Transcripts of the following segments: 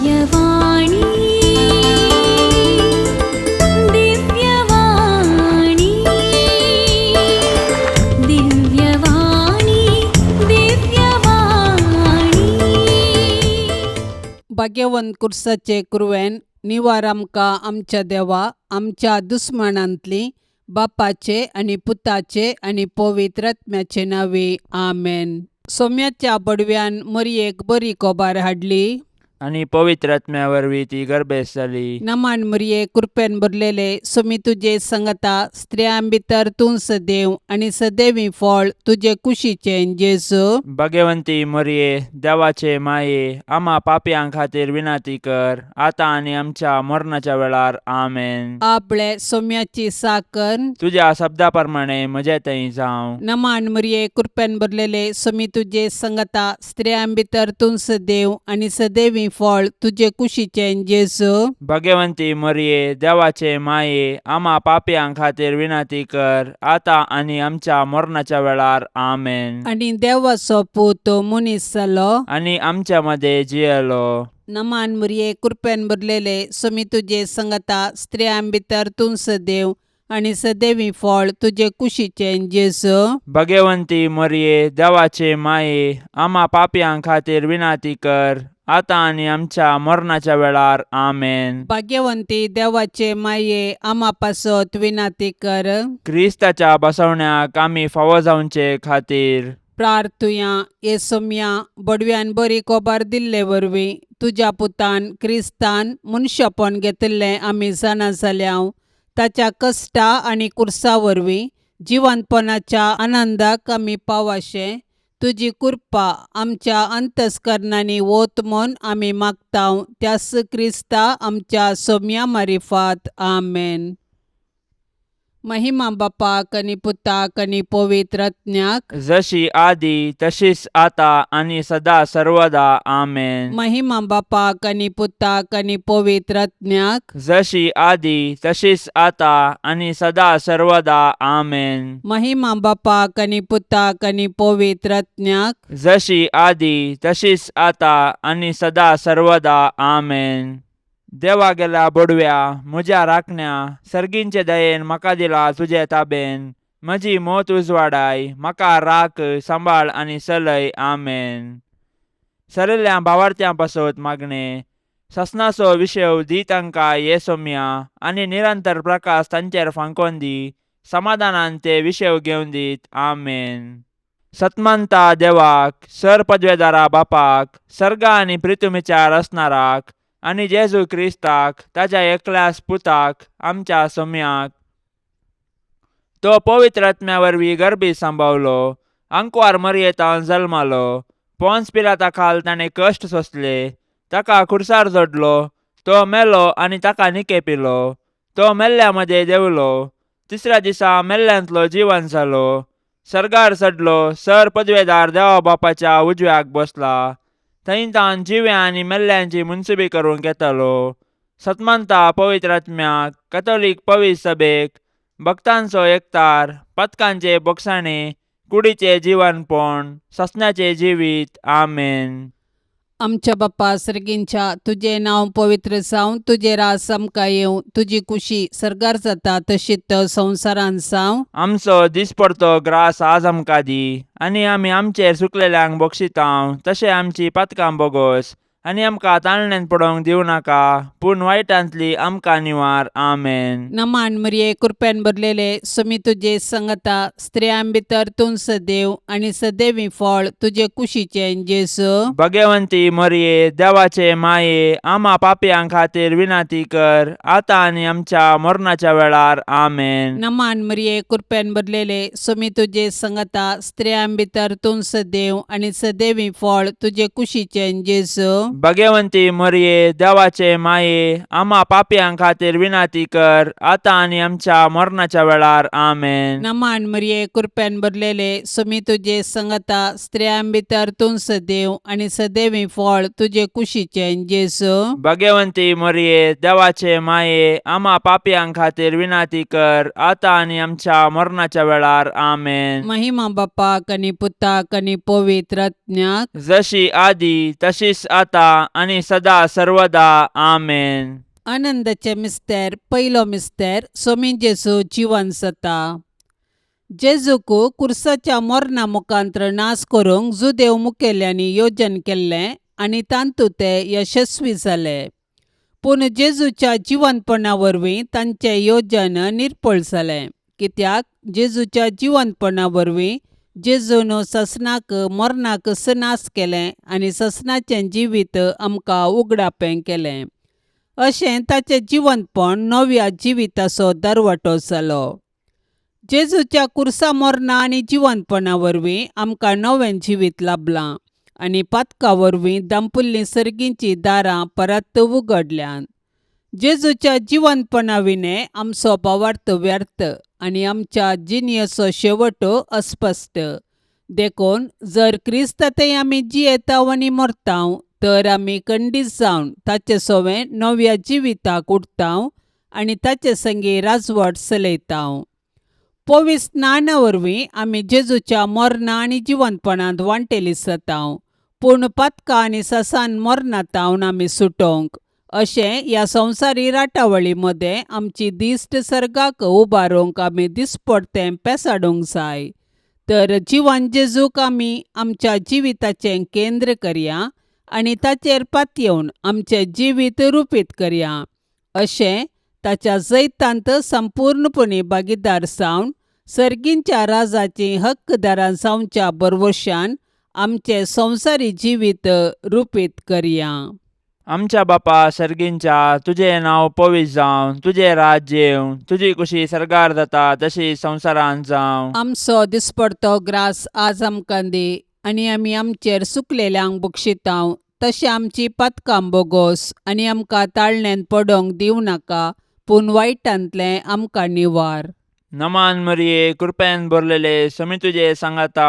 दिव्यवाणी दिव्यवाणी दिव्यवाणी दिव्यवाणी भाग्यवंत कुर्साचे कुरवेन निवार आमकां आमच्या देवा आमच्या दुस्मनांतली बापाचे आणि पुताचे आणि पवित्र आत्म्याचे नावे आमेन. सोम्याच्या बडव्यान मरियेक बरी कोबार हाडली आणि पवित्र आत्म्या वरवीं ती गर्भेस जाली. नमान मरिये कृपेन भरलेले सोमी तुजे संगता स्त्रियां भितर तूं सदैव आणि सदैवी फळ तुझे कुशीचे जेजू. भाग्यवंती मरिये देवाचे माये आम्हा पापयां खातीर विनाती कर आता आणि आमच्या मरणाच्या वेळार आमेन. आपले सोम्याची साकन तुझ्या शब्दा प्रमाणे म्हजे थंय जावं. नमान मरिये कृपेन भरलेले सोमी तुजे संगता स्त्रियां भितर तूं सदैव आणि सदैवी फळ तुझे कुशीचे जेजू. भाग्यवंती मरिये देवाचे माये आम्हा पापयां खातीर विनाती कर आता आणि आमच्या मरणाच्या वेळार आमेन. आणि देवाचो पूत मनीस जालो आणि आमच्या मध्ये जियेलो. नमान मरिये कृपेन भरलेले सोमी तुजे संगता स्त्रियां भितर तूं सदैव आणि सदैवी फळ तुझे कुशीचे जेजू. भाग्यवंती मरिये देवाचे माये आम्हा पापयां खातीर विनाती कर आता आणि आमच्या मरणाच्या वेळार आमेन. भाग्यवंती देवाचे माये आम्हा पासत विनाती कर. क्रिस्ताच्या बसवण्याक आम्ही फावो जावचे खातीर प्रार्थुया ये सोम्या बडव्यान बरी कोबार दिल्ले वरवीं तुझ्या पुतान क्रिस्तान मनशापण घेतले आमी जाणा जाल्याव ताच्या कश्टा आणि कुर्सा वरवीं जिवंतपणाच्या आनंदाक आमी पावाशे तुजी कृपा आमच्या अंतस्करणांनी वोत म्हूण आमी मागताव त्यास क्रिस्ता आमच्या सोम्या मारिफात आमेन. महिमा बापाक आणि पुताक आणि पवित्र आत्म्याक जशी आदी तशीच आता आणि सदा सर्वदा आमेन. महिमा बापाक आणि पुताक आणि पवित्र आत्म्याक जशी आदी तशीच आता आणि सदा सर्वदा आमेन. महिमा बापाक आणि पुताक आणि पवित्र आत्म्याक जशी आदी तशीच आता आणि सदा सर्वदा आमेन. देवा गेला बडव्या म्हज्या राखण्या सर्गींचे दयेन म्हाका दिला तुजे ताबेन म्हजी मोत उजवाडाय म्हाका राख सांबाळ आणि चलय आमेन. सरल्या भावार्थ्यां पासत मागणे ससनाचो विशय दी तांकां ये सोम्या आणि निरंतर प्रकाश तांचेर फांकोन दी समाधानान ते विशय घेवन दीत आमेन. सतमंता देवाक सर पदवेदारा बापाक सर्गा आणि पृथ्वीचार असणाराक आणि जेजू क्रिस्ताक ताच्या एकल्याच पुताक आमच्या सोम्याक तो पवित्र आत्म्या वरवीं गर्भी सांबावलो अंकुवार मरयेतावन जल्मालो पोन्स पिलाता खाल ताणें कश्ट सोंसले ताका खुर्सार जोडलो तो मेलो आणि ताका निकेपिलो तो मेल्ल्या मध्ये देवलो तिसऱ्या दिसा मेल्ल्यांतलो जिवन जालो सर्गार चडलो सर पदवेदार देवा बापाच्या उजव्याक बसला थंय तान जिव्या आणि मेल्ल्यांची मुनसुबी करून घेतलो. सतमंता पवित्र आत्म्याक कॅथोलिक पवित्र सभेक भक्तांचो एकतार पथकांचे बोगसाणे कुडीचे जीवनपण ससण्याचे जिवीत आमेन. आमच्या बाप्पा सर्गींच्या तुझे नाव पवित्र जावं तुझे रास आमकां येवं तुझी कुशी सर्गार जाता तशीच संवसारान जावं. आमचो दिसपडतो ग्रास आज आमकां दी आणि आमी आमचेर सुकलेल्यांक बक्षितांव तशें आमची पातकां बोगोस आणि आमकां ताळण्यांत पडोवंक दिवं नाका पूण वायटांतली आमकां निवार आमेन. नमान मरिये कृपेन भरलेले सोमी तुजे संगता स्त्रियां भितर तूं सदैव आणि सदैवी फळ तुझे कुशीचे जेजू. भाग्यवंती मरिये देवाचे माये आम्हा पापयां खातीर विनाती कर आता आणि आमच्या मरणाच्या वेळार आमेन. नमान मरिये कृपेन भरलेले सोमी तुजे संगता स्त्रियां भितर तूं सदैव आणि सदैवी फळ तुझे कुशीचे जेजू. भाग्यवंती मरिये देवाचे माये आम्हा पापयां खातीर विनाती कर आता आणि आमच्या मरणाच्या वेळार आमेन. नमान मरिये कृपेन भरलेले सोमी तुजे संगता स्त्रियां भितर तूं सदैव आणि सदैवी फळ तुझे कुशीचे जेजू. भाग्यवंती मरिये देवाचे माये आम्हा पापयां खातीर विनाती कर आता आणि आमच्या मरणाच्या वेळार आमेन. महिमा बापाक आणि पुताक आणि पवित्र आत्म्याक जशी आदी तशीच आता आता आणि सदा सर्वदा आमेन. आनंदाचे मिस्तेर पयलो मिस्तेर सोमीन जेजू जिवन जाता. जेजूक कुर्साच्या मरणा मुखांतर नाश करूंक जुदेव मुखेल्यांनी योजन केल्लें आनी तांतूं ते यशस्वी जाले. पूण जेजूच्या जिवंतपणा वरवीं तांचें योजन निर्फळ जालें, कित्याक जेजूच्या जिवंतपणा वरवीं जेजून ससनाक मरणाक नाश केलें आनी ससनाचें जिवीत आमकां उगडापें केलें. अशें ताचें जिवंतपण नव्या जिविताचो दरवटो जालो. जेजूच्या कुर्सा मरणा आनी जिवंतपणा वरवीं आमकां नवें जिवीत लाभलां आनी पातका वरवीं दांपुल्लीं सर्गींचीं दारां परत उगडल्यांत. जेजूच्या जिवंतपणा विने आमचो भावार्थ व्यर्थ आनी आमच्या जिणेचो शेवट अस्पश्ट. देखून जर क्रिस्तांतय आमी जियेतांव आनी मरतांव तर आमी खंडीत जावन ताचे सोवें नव्या जिविताक उठतांव आनी ताचे संगी राजवट चलयतांव. पवित्र स्नाना वरवीं आमी जेजूच्या मरणा आनी जिवंतपणांत वांटेली जातांव, पूण पातका आनी ससान मरणांतावन आमी सुटोंक. अशें ह्या संवसारी राटावळी मदें आमची दिश्ट सर्गाक उबारूंक आमी दिसपडतें पेसाडूंक जाय. तर जिवन जेजूक आमी आमच्या जिविताचें केंद्र करया आनी ताचेर पातयेवन आमचें जिवीत रुपीत करया. अशें ताच्या जैतांत संपूर्णपणी भागीदार जावन सर्गींच्या राजाचीं हक्कदारां जावच्या बरवशान आमचें संवसारी जिवीत रुपीत करया. आमच्या बापा सर्गींच्या, तुजें नांव पवित्र जावं, तुजें राज्य येवं, तुजी कुशी सर्गार जाता तशी संवसारांत जावं. आमचो दिसपडतो ग्रास आज आमकां दी आनी आमी आमचेर सुकलेल्यांक बक्षितांव, तशें आमची पातकां बोगोस आनी आमकां ताळणेन पडोंक दिवं नाका, पूण वायटांतलें आमकां निवार. नमान मरिये, कृपेन भरलेले, समी तुजे सांगाता,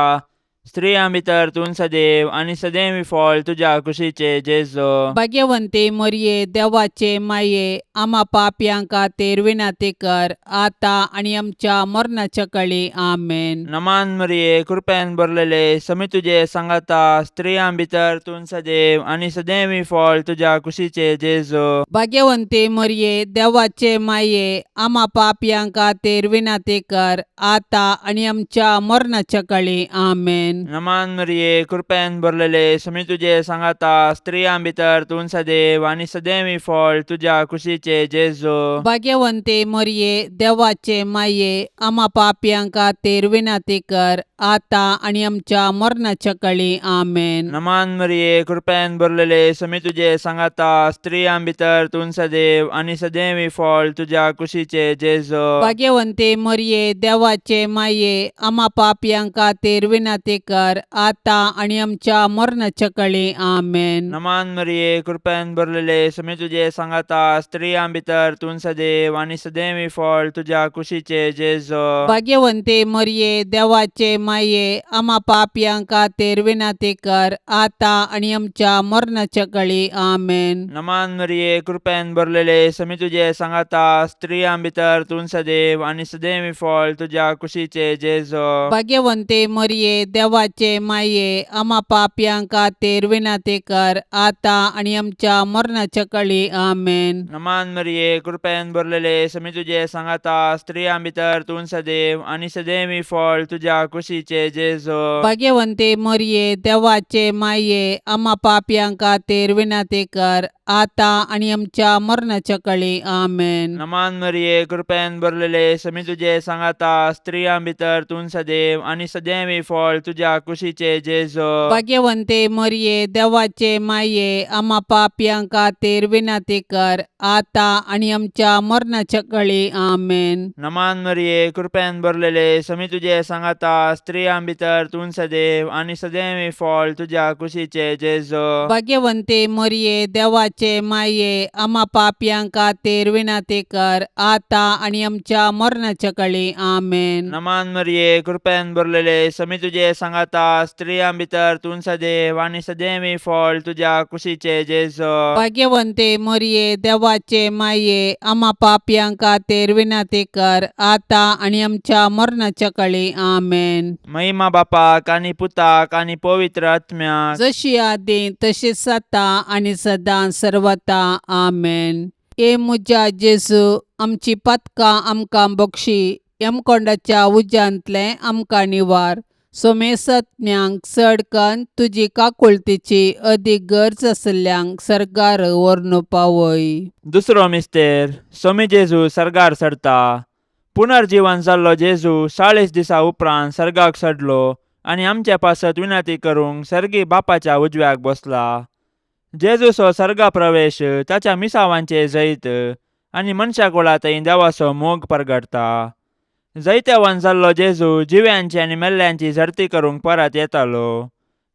स्त्रियां भितर तूं सदैव आनी सदैवी फळ तुज्या कुशीचे जेजो. भाग्यवंते मरिये, देवाचे माये, आम्हा पापयांक खातीर विनाती कर, आता आनी आमच्या मरणाच्या काळी आमेन. नमान मरिये, कृपेन भरलेले, समी तुजे सांगाता, स्त्रियां भितर तूं सदैव आनी सदैवी फळ तुज्या कुशीचे जेजो. भाग्यवंते मरिये, देवाचे माये, आम्हा पापयांक खातीर विनाती कर, आता आनी आमच्या मरणाच्या काळी आमेन. नमान मरिये, कृपेन भरलेले, समी तुजे सांगाता, स्त्रियां भितर तूं सदैव आनी सदैवी फळ तुज्या कुशीचे जेजो. भाग्यवंते मरिये, देवाचे माये, आम्हा पापयांक खातीर विनाती कर, आता आनी आमच्या मरणाच्या काळी आमेन. नमान मरिये, कृपेन भरलेले, समी तुजे सांगाता, स्त्रियां भितर तूं सदैव आनी सदैवी फळ तुज्या कुशीचे जेजो. भाग्यवंते मरिये, देवाचे माये, आम्हा पापयांक खातीर विनाती कर, आता आनी आमच्या मरणाच्या काळी आमेन. नमान मरिये, कृपेन भरलेले, समी तुजे सांगाता, स्त्रियां भितर तूं सदैव आनी सदैवी फळ तुज्या कुशीचे जेजो. भाग्यवंते मरिये, देवाचे माये, आम्हा पापयांक खातीर विनाती कर, आता आनी आमच्या मरणाच्या काळी आमेन. नमान मरिये, कृपेन भरलेले, समी तुजे सांगाता, स्त्रियां भितर तूं सदैव आनी सदैवी फळ तुज्या कुशीचे जेजो. भाग्यवंते मरिये, देवाचे माये, आम्हा पापयांक खातीर विनाती कर, आता आनी आमच्या मरणाच्या काळी आमेन. नमान मरिये, कृपेन भरलेले, समी तुजे सांगाता, स्त्रियां भितर तूं सदैव आनी सदैवी फळ तुज्या कुशीचे जेजो. भाग्यवंते मरिये, देवाचे माये, आम्हा पापयांक खातीर विनाती कर, आता आनी आमच्या मरणाच्या काळी आमेन. नमान मरिये, कृपेन भरलेले, समी तुजे सांगाता, स्त्रियां भितर तूं सदैव आनी सदैवी फळ तुज्या कुशीचे जेजो. भाग्यवंते मरिये, देवाचे माये, आम्हा पापयांक खातीर विनाती कर, आता आनी आमच्या मरणाच्या काळी आमेन. नमान मरिये, कृपेन भरलेले, समी तुजे सांगाता, स्त्रियां भितर तूं सदैव आनी सदैवी फळ तुज्या कुशीचे जेजो. भाग्यवंते मरिये, देवाचे देवाचे माये आम्हा पापयां खातीर विनंती कर आता आणि आमच्या मरणाच्या काळी आमेन. नमान मरिये कृपेन भरलेले समी तुझे सांगाता स्त्रियां भितर तूं सदैव आणि सदैवी फळ तुझ्या कुशीचे जेजो. भाग्यवंते मरिये देवाचे माये आम्हा पापयां खातीर विनंती कर आता आणि आमच्या मरणाच्या काळी आमेन. महिमा बापाक आणि पुताक आणि पवित्र आत्म्याक जशी आदी तशीच आता आणि सदां सर्वता आमेन. ए मुजा जेजू आमची पतकां आमकां बक्षी यमकोंडाच्या उज्यांतले आमकां निवार. सोमेसत्म्यांक चडकन तुजी काकुळतीची अदीक गरज आसल्यांक सर्गार व्हरून पावय. दुसरो मिस्तेर सोमी जेजू सर्गार सरता. पुनर्जीवन जाल्लो जेजू 40 दिसा उपरांत सर्गाक चडलो आणि आमच्या पासत विनंती करूंक सर्गी बापाच्या उजव्याक बसला. जेजूचो सर्गा प्रवेश ताच्या मिसावांचे जैत आणि मनशा कुळांतय देवाचो मोग परगडता. जैत्यावन जाल्लो जेजू जिव्यांची आणि मेल्ल्यांची झरती करूंक परत येतालो.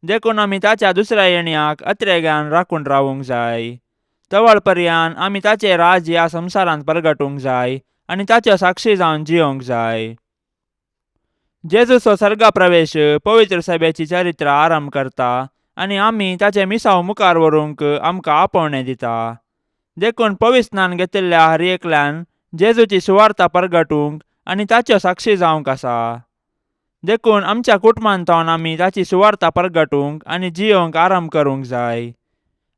देखून आमी ताच्या दुसऱ्या येण्याक अत्रेग्यान राखून रावूंक जाय. तवळ पर्यान आमी ताचे राज ह्या संवसारांत परगटूंक जाय आणि ताच्यो साक्षी जावन जियोंक जाय. जेजूचो सर्गा प्रवेश पवित्र सभेची चरित्र आरंभ करता आणि आमी ताचे मिसाव मुखार व्हरूंक आमकां आपोवणें दिता. देखून पवित्र स्नान घेतिल्ल्या हर एकल्यान जेजूची सुवार्ता परगटूंक आणि ताच्यो साक्षी जावंक आसा. देखून आमच्या कुटुंबांतवन आमी ताची सुवार्ता परगटूंक आणि जियोंक आरंभ करूंक जाय.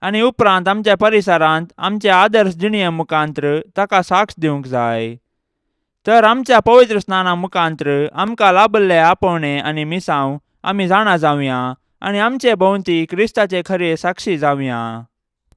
आणि उपरांत आमच्या परिसरांत आमच्या आदर्श जिणये मुखांत्र ताका साक्ष दिवंक जाय. तर आमच्या पवित्र स्नाना मुखांत्र आमकां लाभल्ले आपोवणे आणि मिसांव आमी जाणा जावया आणि आमचे भोंवती क्रिस्ताचे खरे साक्षी जावया.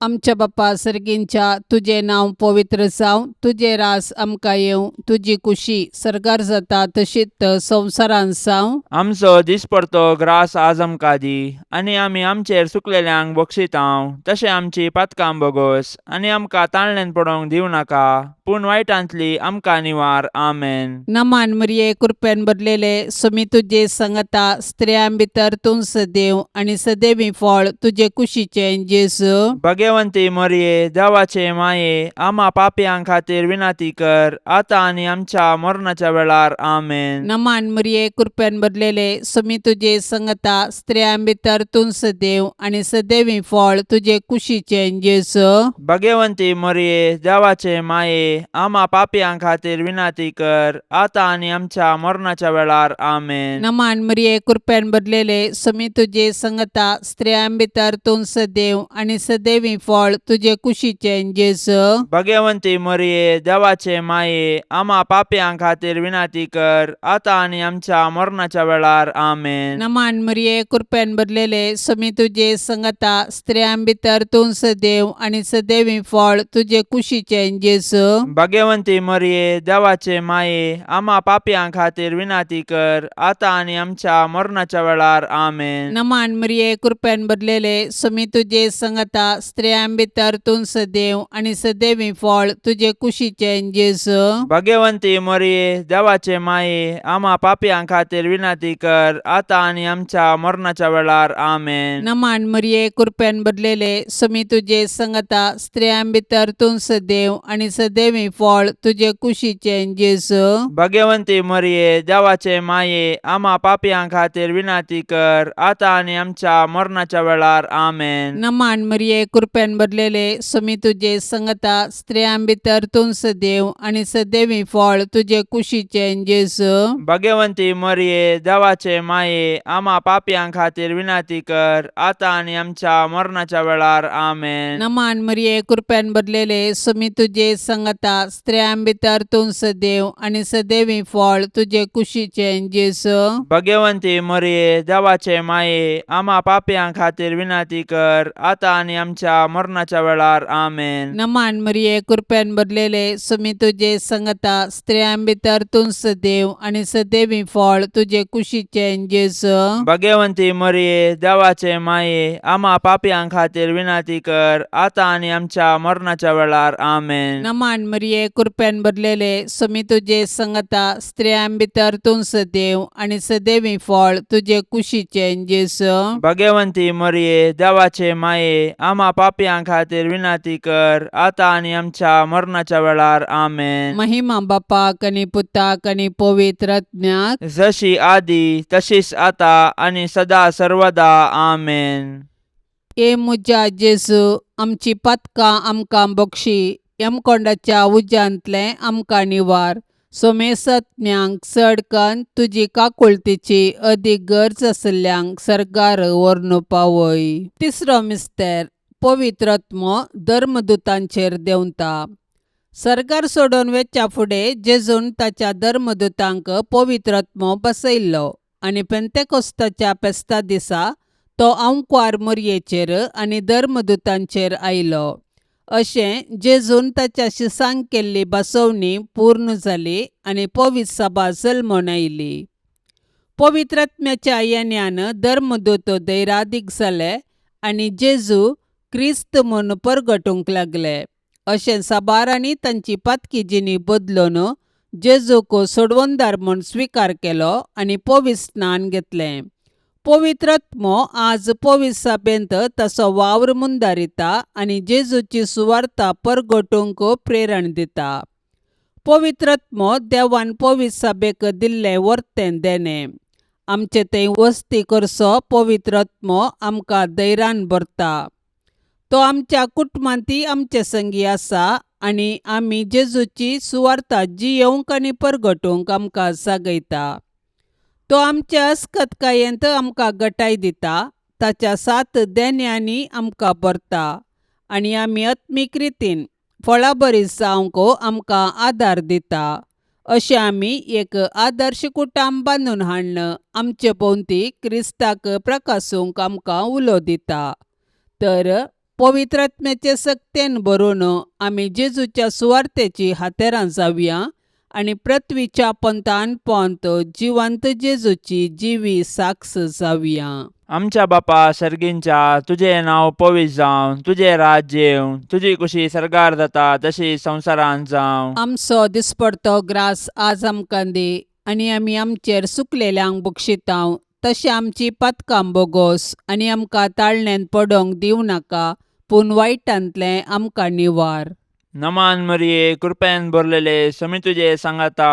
आमच्या बापा सर्गींच्या तुझे नांव पवित्र जावं, तुझे रास आमकां येवं, तुजी कुशी सर्गार जाता तशीच संवसारांत जावं. आमचो दिसपडतो ग्रास आज आमकां दी आणि आमी आमचेर सुकलेल्यांक बक्षितांव तशें आमची पातकां बोगोस आणि आमकां ताळणेन पडोवंक दिवं नाका पूण वायटांतली आमकां निवार. आमेन. नमान मरिये कृपेन भरलेले समी तुजे संगता स्त्रियां भितर तूं सदैव आणि सदैवी फळ तुजे कुशीचे जेजू. भाग्यवंती मरिये देवाचे माये आम्हा पापयां खातीर विनंती कर आता आणि आमच्या मरणाच्या वेळार. आमेन. नमान मरिये कृपेन भरलेले समी तुजे संगता स्त्रियां भितर तूं सदैव आणि सदैवी फळ तुजे कुशीचे जेजू. भाग्यवंती मरिये देवाचे माये आम्हा पापयां खातीर विनंती कर आता आणि आमच्या मरणाच्या वेळार. आमेन. नमान मरिये कृपेन भरलेले समी तुजे संगता स्त्रियां भितर तूं सदैव आणि सदैवी फळ तुजे कुशीचे जेजू. भाग्यवंती मरिये देवाचे माये आम्हा पापयां खातीर विनंती कर आता आणि आमच्या मरणाच्या वेळार. आमेन. नमान मरिये कृपेन भरलेले समी तुजे संगता स्त्रियां भितर तूं सदैव आणि सदैवी फळ तुजे कुशीचे जेजू. भाग्यवंती मरिये देवाचे माये आम्हा पापयां खातीर विनंती कर आता आणि आमच्या मरणाच्या वेळार. आमेन. नमान मरिये कृपेन भरलेले समी तुजे संगता स्त्रियां भितर तूं सदैव आणि सदैवी फळ तुजे कुशीचे जेजू. भाग्यवंती मरिये देवाचे माये आम्हा पापयां खातीर विनंती कर आता आणि आमच्या मरणाच्या वेळार. आमेन. नमान मरिये कृपेन भरलेले समी तुजे संगता स्त्रियां भितर तूं सदैव आणि सदैवी फळ तुजे कुशीचे जेजू. भाग्यवंती मरिये देवाचे माये आम्हा पापयां खातीर विनंती कर आता आणि आमच्या मरणाच्या वेळार. आमेन. नमान मरिये कृपेन भरलेले समी तुजे संगता स्त्रियां भितर तूं सदैव आणि सदैवी फळ तुजे कुशीचे जेजू. भाग्यवंती मरिये देवाचे माये आम्हा पापयां खातीर विनंती कर आता आणि आमच्या मरणाच्या वेळार. आमेन. नमान मरिये कृपेन भरलेले समी तुजे संगता स्त्रियां भितर तूं सदैव आणि सदैवी फळ तुजे कुशीचे जेजू. भाग्यवंती मरिये देवाचे माये आम्हा पापयां खातीर विनंती कर आता आणि आमच्या मरणाच्या वेळार. आमेन. नमान मरिये कृपेन भरलेले समी तुजे संगता स्त्रियां भितर तूं सदैव आणि सदैवी फळ तुजे कुशीचे जेजू. भाग्यवंती मरिये देवाचे माये आम्हा पापयां खातीर विनंती कर आता आणि आमच्या मरणाच्या वेळार. आमेन. नमान मरिये कृपेन भरलेले समी तुजे संगता स्त्रियां भितर तूं सदैव आणि सदैवी फळ तुजे कुशीचे जेजू. भाग्यवंती मरिये देवाचे माये आम्हा पापियां खातीर विनंती कर, आता आणि आमच्या मरणाच्या वेळार आमेन. महिमा बापाक आनी पुताक आनी पवित्र आत्म्याक, जशी आदी तशीच आता आणि सदा सर्वदा आमेन. ए मुजा जेजू, आमची पातकां आमकां बक्षी, यमकोंडाच्या उज्यांतले आमकां निवार. सोमेसत्म्यांक चडकन तुजी काकुळतीची अदीक गरज आसल्यांक सरकार व्हरून पावय. तिसरो मिस्तेर, पवित्र आत्मो धर्मदुतांचेर देंवता. सरकार सोडून वेच्या फुडें जेजून ताच्या धर्मदुतांक पवित्र आत्मो बसयल्लो आनी पेंतेकोस्ताच्या फेस्ता दिसा तो आंवकार मरयेचेर आनी धर्मदुतांचेर आयलो. अशें जेजून ताच्या शिसांक केल्ली बसवणी पूर्ण जाली आनी पवित्र सभा जल्मोन आयली. पवित्र आत्म्याच्या येण्यान धर्मदूत दैरादीक जाले आनी जेजू क्रिस्त म्हूण परगटूंक लागले. अशें साबारांनी तांची पातकी जिणी बदलून जेजूक सोडवंदार म्हूण स्विकार केलो आनी पवित्र स्नान घेतलें. पवित्र आत्मो आज पवित्र सभेंत ताचो वावर मुंदारिता आनी जेजूची सुवार्ता परगटूंक प्रेरण दिता. पवित्र आत्मो देवान पवित्र सभेक दिल्लें वर्तें देणें. आमचे थंय वस्ती करचो पवित्र आत्मो आमकां धैर्यान भरता. तो आमच्या कुटुंबांतय आमचे संगी आसा आनी आमी जेजूची सुवार्ता जियोंक आनी परगटूंक आमकां जागयता. तो आमच्या अस्खतकायेंत आमकां घटाय दिता, ताच्या 7 देण्यांनी आमकां भरता आनी आमी आत्मीक रितीन फळां बरी जावंक आमकां आदार दिता. अशें आमी एक आदर्श कुटुंब बांदून हाडन आमचे भोंवती क्रिस्ताक प्रकाशूंक आमकां उलो दिता. तर पवित्र आत्म्याचे सक्तेन भरून आमी जेजूच्या सुवार्तेची हातेरां जावया आनी पृथ्वीच्या पंतान पंत जिवंत जेजूची जिवी साक्ष जावया. आमच्या बापा सर्गींच्या, तुझे नाव पवित्र जावं, तुझे राज्य येवं, तुझी कुशी सरकार जाता तशी संवसारांत जावं. आमचो दिसपडतो ग्रास आज आमकां दी आनी आमी आमचेर सुकलेल्यांक बक्षितांव, तशें आमची पातकां बोगोस आनी आमकां ताळणेन पडोंक दिवं नाका, पूण वायटांतलें आमकां निवार. नमान मरिये, कृपेन भरलेले, समी तुझे सांगाता,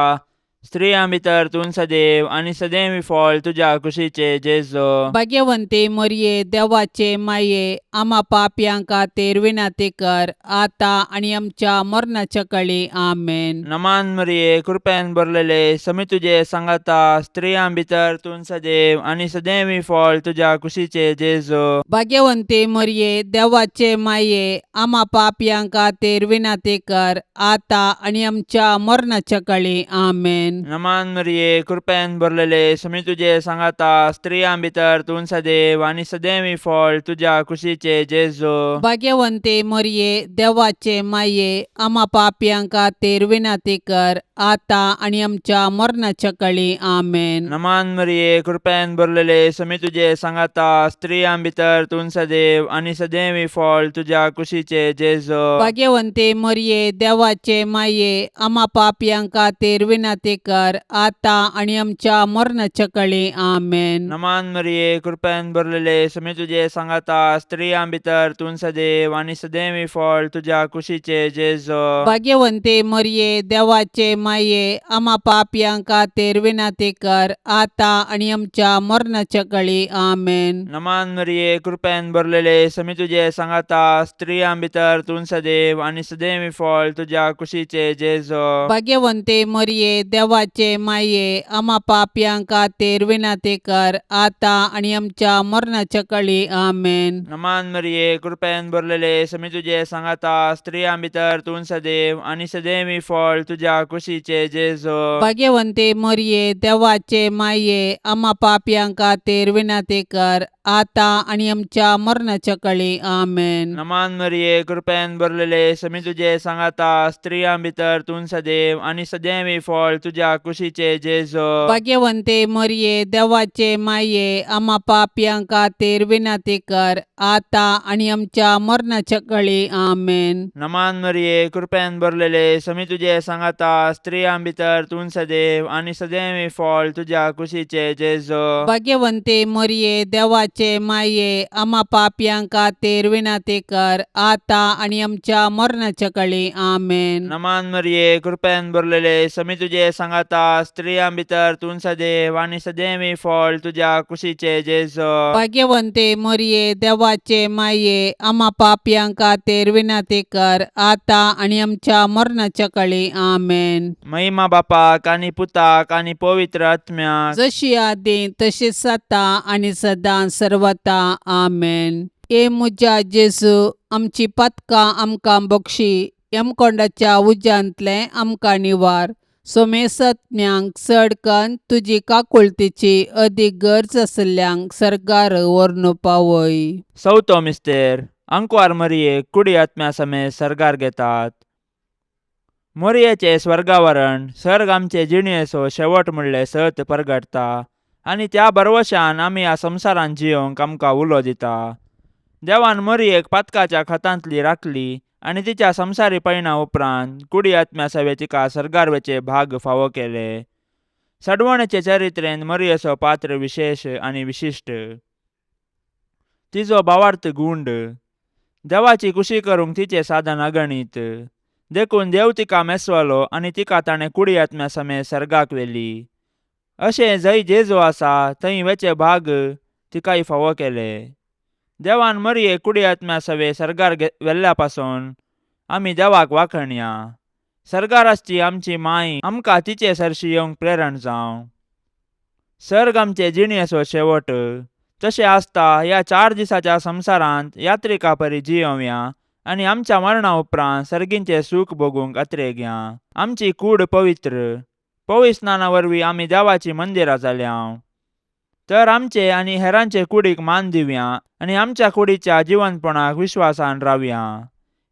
स्त्रियां भितर तूं सदैव आनी सदैवी फळ तुझ्या कुशीचे जेजो. भाग्यवंते मरिये, देवाचे माये, आम्हा पापयां खातीर विनंती कर, आता आनी आमच्या मरणाच्या काळी आमेन. नमान मरिये, कृपेन भरलेले, समी तुझे सांगाता, स्त्रियां भितर तूं सदैव आनी सदैवी फळ तुझ्या कुशीचे जेजो. भाग्यवंते मरिये, देवाचे माये, आम्हा पापयां खातीर विनंती कर, आता आनी आमच्या मरणाच्या काळी आमेन. नमान मरिये, कृपेन भरलेले, समी तुझे सांगाता, स्त्रियां भितर तूं सदैव आनी सदैवी फळ तुझ्या कुशीचे जेजो. भाग्यवंते मरिये, देवाचे माये, आम्हा पापयां खातीर विनंती कर, आता आनी आमच्या मरणाच्या काळी आमेन. नमान मरिये, कृपेन भरलेले, समी तुझे सांगाता, स्त्रियां भितर तूं सदैव आनी सदैवी फळ तुझ्या कुशीचे जेजो. भाग्यवंते मरिये, देवाचे माये, आम्हा पापयां खातीर विनंती कर, आता आनी आमच्या मरणाच्या काळी आमेन. नमान मरिये, कृपेन भरलेले, समी तुझे सांगाता, स्त्रियां भितर तूं सदैव आनी सदैवी फळ तुझ्या कुशीचे जेजो. भाग्यवंते मरिये, देवाचे माये, आम्हा पापयां खातीर विनंती कर, आता आनी आमच्या मरणाच्या काळी आमेन. नमान मरिये, कृपेन भरलेले, समी तुझे सांगाता, स्त्रियां भितर तूं सदैव आनी सदैवी फळ तुझ्या कुशीचे जेजो. भाग्यवंते मरिये, देवाचे माये, आम्हा पापयां खातीर विनंती कर, आता आनी आमच्या मरणाच्या काळी आमेन. नमान मरिये, कृपेन भरलेले, समी तुझे सांगाता, स्त्रियां भितर तूं सदैव आनी सदैवी फळ तुझ्या कुशीचे जेजो. भाग्यवंते मरिये, देवाचे माये, आम्हा पापयां खातीर विनंती कर, आता आनी आमच्या मरणाच्या काळी आमेन. नमान मरिये, कृपेन भरलेले, समी तुझे सांगाता, स्त्रियां भितर तूं सदैव आनी सदैवी फळ तुझ्या तुझ्या कुशीचे जेजो भाग्यवंते मरिये देवाचे माये आम्हा पापयां खातीर विनंती कर आता आणि आमच्या मरणाच्या काळी आमेन. नमान मरिये कृपेन भरलेले समी तुझे सांगाता स्त्रियां भितर तूं सदैव आणि सदैव फळ तुझ्या कुशीचे जेजो भाग्यवंते मरिये देवाचे माये आम्हा पापयां खातीर विनंती कर आता आणि आमच्या मरणाच्या काळी आमेन. नमान मरिये कृपेन भरलेले समी तुझे सांगाता स्त्रियां भितर तूं सदैव आणि सदैव फळ तुझ्या कुशीचे जेजो भाग्यवंते मरिये देवाचे माये आम्हा पापयां खातीर विनंती कर आता आणि आमच्या मरणाच्या काळी आमेन. महिमा बापाक आणि पुताक आणि पवित्र आत्म्याक जशी आदी तशीच आता आणि सदां सर्वता आमेन. ए मुजा जेजू आमची पतकां आमकां बक्षी यमकोंडाच्या उज्यांतले आमकां निवार. सोमेसत्म्यांक चडकन तुजी काकुळतीची अदीक गरज आसल्यांक सरकार व्हरून पावय. सवतो मिस्तेर अंकवार मरिये कुडी आत्म्या समेत सर्गार घेतात. मोरयेचे स्वर्गावरण सर्ग आमचे जिणयेचो शेवट म्हणले सत परगटता आणि त्या बरवशान आमी ह्या संवसारान जियोंक आमकां उलो दिता. देवान मरियेक पातकाच्या खतांतली राखली आणि तिच्या संवसारी पैणा उपरांत कुडी आत्म्या सवे तिका सर्गारवेचे भाग फावो केले. सडवणेचे चरित्रेंत मरियेचो पात्र विशेष आणि विशिश्ट. तिचो भावार्थ गुंड. देवाची कुशी करूंक तिचे साधन अगणित. देखून देव तिका मेसवलो आणि तिका ताणें कुडी आत्म्या समेत सर्गाक व्हेली. अशें जंय जेजो आसा थंय वेचे भाग तिकाय फावो केले. देवान मरिये कुडी आत्म्या सवे सर्गार व्हेल्ल्या पासून आमी देवाक वाखणया. सर्गार आसची आमची माय आमकां तिचे सरशी येवंक प्रेरण जावं. सर्ग आमचे जिणयेचो शेवट. तशें आसता ह्या 4 दिसाच्या संवसारांत यात्रिका परी जियोवया आणि आमच्या मरणा उपरांत सर्गींचे सूख भोगूंक अत्रेक या. आमची कूड पवित्र. पविस्नाना वरवीं आमी देवाची मंदिरां जाल्यां. तर आमचे आनी हेरांचे कुडीक मान दिवया आणि आमच्या कुडीच्या जिवंतपणाक विश्वासान रावया.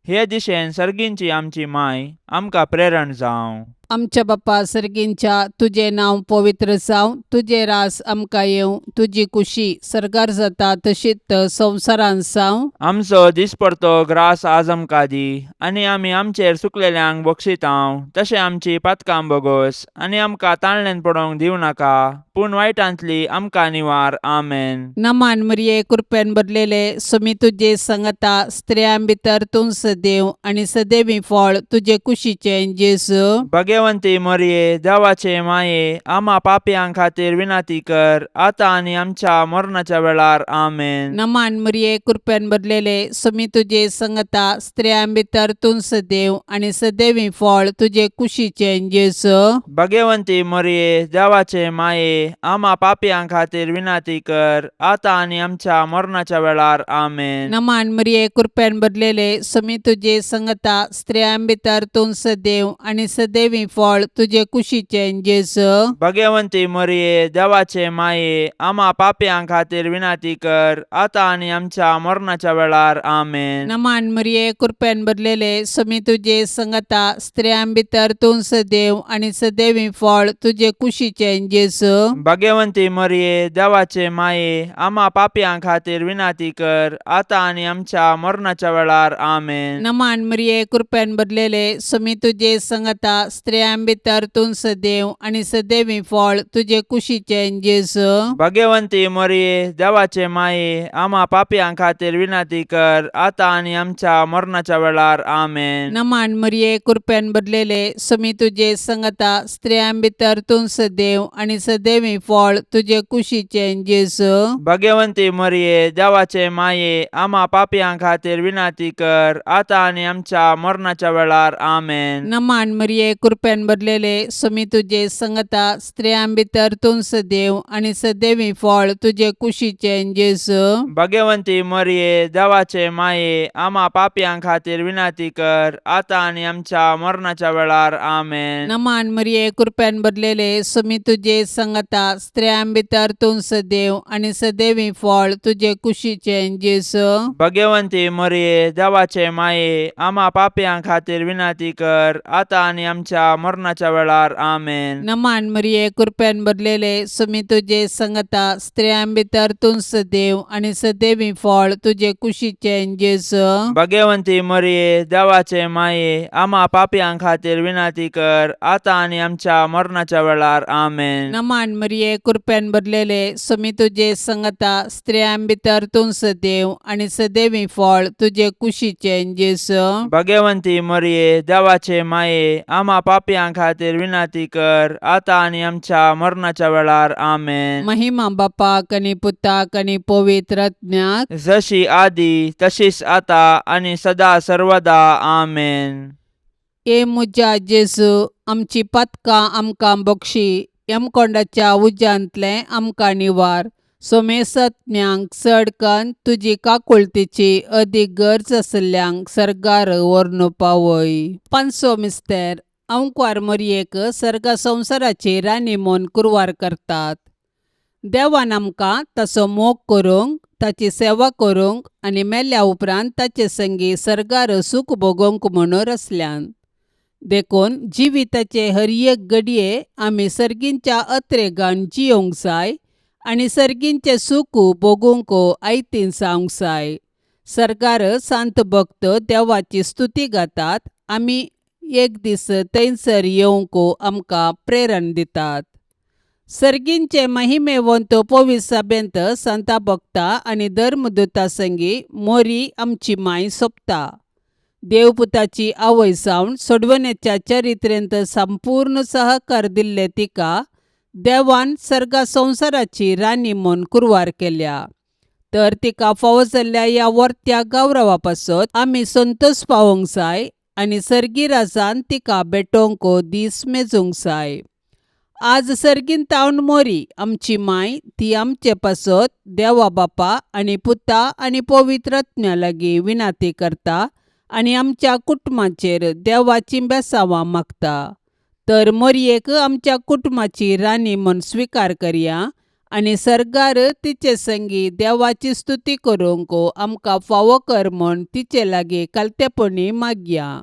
हे दिशेन सर्गींची आमची माय आमकां प्रेरण जावं. आमच्या बापा सर्गींच्या तुझे नांव पवित्र जावं. तुझे रास आमकां येवं. तुजी कुशी सर्गार जाता तशीच संवसारांत जावं. आमचो दिसपडतो ग्रास आज आमकां दी आणि आमी आमचेर सुकलेल्यांक बक्षितांव. तशें आमची पातकां बोगोस आणि आमकां ताळणेन पडोवंक दिवं नाका पूण वायटांतली आमकां निवार. आमेन. नमान मरिये कृपेन भरलेले समी तुजे सांगता स्त्रियां भितर तूं सदैव आणि सदैवी फळ तुजे कुशीचे जेजू भाग्यवंती मरिये देवाचे माये आम्हा पापयां खातीर विनंती कर आता आणि आमच्या मरणाच्या वेळार. आमेन. नमान मरिये कृपेन भरलेले समी तुजे सांगता स्त्रियां भितर तूं सदैव आणि सदैवी फळ तुजे कुशीचे जेजू भाग्यवंती मरिये देवाचे माये आम्हा पापयां खातीर विनंती कर आता आणि आमच्या मरणाच्या वेळार. आमेन. नमान मरिये कृपेन भरलेले समी तुजे सांगता स्त्रियां भितर तूं सदैव आणि सदैवी फळ तुजे कुशीचे जेजू भाग्यवंती मरिये देवाचे माये आम्हा पापयां खातीर विनंती कर आता आणि आमच्या मरणाच्या वेळार. आमेन. नमान मरिये कृपेन भरलेले समी तुजे सांगता स्त्रियां भितर तूं सदैव आणि सदैवी फळ तुजे कुशीचे जेजू भाग्यवंती मरिये देवाचे माये आम्हा पापयां खातीर विनंती कर आता आणि आमच्या मरणाच्या वेळार. आमेन. नमान मरिये कृपेन भरलेले समी तुजे सांगता स्त्रियां भितर तूं सदैव आणि सदैवी फळ तुजे कुशीचे जेजू भाग्यवंती मरिये देवाचे माये आम्हा पापयां खातीर विनंती कर आता आणि आमच्या मरणाच्या वेळार. आमेन. नमान मरिये कृपेन भरलेले समी तुजे सांगता स्त्रियां भितर तूं सदैव आणि सदैवी फळ तुजे कुशीचे जेजू भाग्यवंती मरिये देवाचे माये आम्हा पापयां खातीर विनंती कर आता आणि आमच्या मरणाच्या वेळार. आमेन. नमान मरिये कृपेन भरलेले समी तुजे सांगता स्त्रियां भितर तूं सदैव आणि सदैवी फळ तुजे कुशीचे जेजू भाग्यवंती मरिये देवाचे माये आम्हा पापयां खातीर विनंती कर आता आणि आमच्या मरणाच्या वेळार. आमेन. नमान मरिये कृपेन भरलेले समी तुजे सांगता स्त्रियां भितर तूं सदैव आणि सदैवी फळ तुजे कुशीचे जेजू भाग्यवंती मरिये देवाचे माये आम्हा पापयां खातीर विनंती कर आता आणि आमच्या आमच्या मरणाच्या वेळार आमेन. नमान मरिये कृपेन भरलेले सुमी तुझे संगता स्त्रियां भितर तूं सदैव आणि सदैवी फळ तुझे कुशीचे जेजू. भाग्यवंती मरिये देवाचे माये आम्हा पापियां खातीर विनंती कर आता आणि आमच्या मरणाच्या वेळार आमेन. नमान मरिये कृपेन भरलेले सुमी तुझे संगता स्त्रियां भितर तूं सदैव आणि सदैवी फळ तुझे कुशीचे जेजू. भाग्यवंती मरिये देवाचे माये आम्हा पापियां खातीर विनंती कर आता आणि आमच्या मरणाच्या वेळार आमेन. महिमा बापाक आणि पुताक आणि पवित्र आत्म्याक जशी आदी तशीच आता आणि सदा सर्वदा आमेन. ए मुजा जेजू आमची पातकां आमकां बक्षी यमकोंडाच्या उज्यांतले आमकां निवार. सोमेसत्म्यांक चडकन तुजी काकुळतीची अदीक गरज आसल्यांक सर्गार व्हरून पावय. पांचवो मिस्तेर अंकुर मरियेक सर्ग संवसाराची राणी म्हूण कुरवार करतात. देवान आमकां ताचो मोग करूंक ताची सेवा करूंक आनी मेल्या उपरांत ताचे संगी सर्गार सूख भोगूंक म्हणून रचल्यान. देखून जिविताचे हर एक घडये आमी सर्गींच्या अत्रेगान जियोंक जाय आनी सर्गींचे सूख भोगूंक आयतीन जावंक जाय. सर्गार सांत भक्त देवाची स्तुती गातात. आमी एक दीस थंयसर येवंक आमकां प्रेरण दितात. सर्गींचे महिमेवंत पवित्र सभेंत संता भक्ता आनी धर्मदूता संगी मोरी आमची माय सोंपता. देवपुताची आवय जावन सोडवण्याच्या चरित्रेंत संपूर्ण सहकार दिल्ले तिका देवान सर्गा संवसाराची राणी म्हूण कुरवार केल्या. तर तिका फावो जाल्ल्या ह्या वर्त्या गौरवा पासत आमी संतोश पावोंक जाय आनी सर्गी राजान तिका भेटोवंक दीस मेजूंक जाय. आज सर्गीन तावन मोरी आमची माय ती आमचे पासत देवा बापा आनी पुता आनी पवित्र आत्म्या लागीं विनंती करता आनी आमच्या कुटुंबाचेर देवाची बेसांवां मागता. तर मोरयेक आमच्या कुटुंबाची राणी म्हूण स्विकार करया आनी सर्गार तिचे संगी देवाची स्तुती करूंक आमकां फावो कर म्हूण तिचे लागीं कालतेपणी मागया.